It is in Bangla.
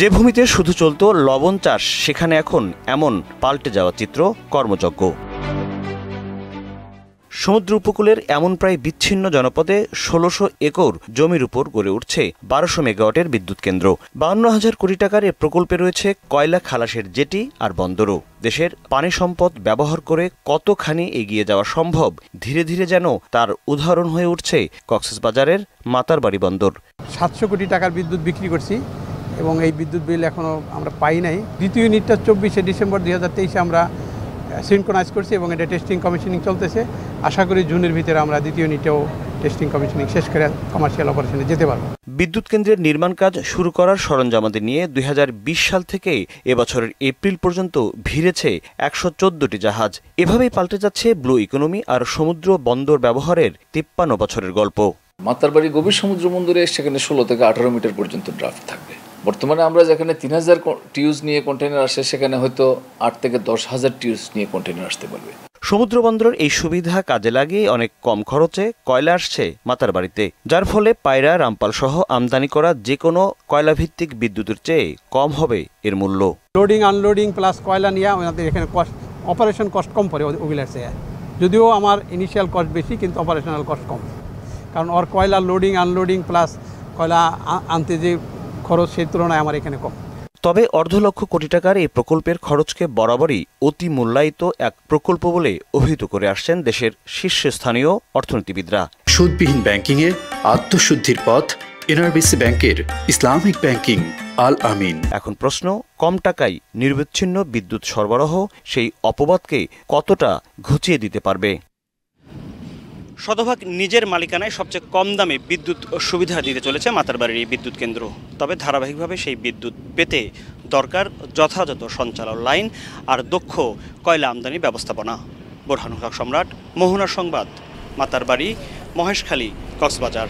যে ভূমিতে শুধু চলত লবণ চাষ, সেখানে এখন এমন পাল্টে যাওয়া চিত্র কর্মযজ্ঞ। সমুদ্র উপকূলের এমন প্রায় বিচ্ছিন্ন জনপদে ১৬০০ একর জমির উপর গড়ে উঠছে ১২০০ মেগাওয়াটের বিদ্যুৎ কেন্দ্র। ৫২,০০০ কোটি টাকার এ প্রকল্পে রয়েছে কয়লা খালাসের জেটি আর বন্দরও। দেশের পানি সম্পদ ব্যবহার করে কতখানি এগিয়ে যাওয়া সম্ভব, ধীরে ধীরে যেন তার উদাহরণ হয়ে উঠছে কক্সবাজারের মাতারবাড়ি বন্দর। ৭০০ কোটি টাকার বিদ্যুৎ বিক্রি করছি এবং এই বিদ্যুৎ বিল এখনও আমরা পাই নাই। দ্বিতীয় ইউনিটটা ২৪শে ডিসেম্বর ২০২৩ আমরা সিনক্রোনাইজ করছি এবং এটা টেস্টিং কমিশনিং চলতেছে। আশা করি জুনের ভিতরে আমরা দ্বিতীয় ইউনিটেও টেস্টিং কমিশনিং শেষ করে কমার্শিয়াল অপারেশনে যেতে পারব। বিদ্যুৎ কেন্দ্রের নির্মাণ কাজ শুরু করার সরঞ্জামাদি নিয়ে ২০২০ সাল থেকে এবছরের এপ্রিল পর্যন্ত ভিড়েছে ১১৪টি জাহাজ। এভাবেই পাল্টে যাচ্ছে ব্লু ইকোনমি আর সমুদ্র বন্দর ব্যবহারের ৫৩ বছরের গল্প। মাতারবাড়ি গভীর সমুদ্র বন্দরে সেখানে ১৬ থেকে ১৮ মিটার পর্যন্ত ড্রাফট থাকবে। বর্তমানে আমরা যেখানে ৩,০০০ টিউজ নিয়ে কন্টেইনার আসে, সেখানে হয়তো ৮ থেকে ১০,০০০ টিউজ নিয়ে কন্টেইনার আসতে পারবে। সমুদ্র বন্দরের এই সুবিধা কাজে লাগিয়ে অনেক কম খরচে কয়লা আসছে মাতারবাড়িতে, যার ফলে পায়রা, রামপাল সহ আমদানি করা যে কোনো কয়লাভিত্তিক বিদ্যুতের চেয়ে কম হবে এর মূল্য। লোডিং আনলোডিং প্লাস কয়লা নিয়ে আমাদের এখানে অপারেশন কস্ট কম পড়ে ওগুলার চেয়ে। যদিও আমার ইনিশিয়াল কস্ট বেশি, কিন্তু অপারেশনাল কস্ট কম, কারণ ওর কয়লা লোডিং আনলোডিং প্লাস কয়লা আনতে যে খরচ, সেই তুলনায় আমার এখানে কম। তবে ১.৫ কোটি টাকার এই প্রকল্পের খরচকে বরাবরই অতি মূল্যায়িত এক প্রকল্প বলে অভিহিত করে আসছেন দেশের শীর্ষস্থানীয় অর্থনীতিবিদরা। সুদবিহীন ব্যাংকিংয়ে আত্মশুদ্ধির পথ এনআরবিসি ব্যাংকের ইসলামিক ব্যাংকিং আল আমিন। এখন প্রশ্ন, কম টাকায় নিরবিচ্ছিন্ন বিদ্যুৎ সরবরাহ সেই অপবাদকে কতটা ঘুচিয়ে দিতে পারবে? শতভাগ নিজের মালিকানায় সবচেয়ে কম দামে বিদ্যুৎ সুবিধা দিতে চলেছে মাতারবাড়ির এই বিদ্যুৎ কেন্দ্র। তবে ধারাবাহিকভাবে সেই বিদ্যুৎ পেতে দরকার যথাযথ সঞ্চালন লাইন আর দক্ষ কয়লা আমদানি ব্যবস্থাপনা। বোরহানুল হক সম্রাট, মোহনা সংবাদ, মাতারবাড়ি, মহেশখালী, কক্সবাজার।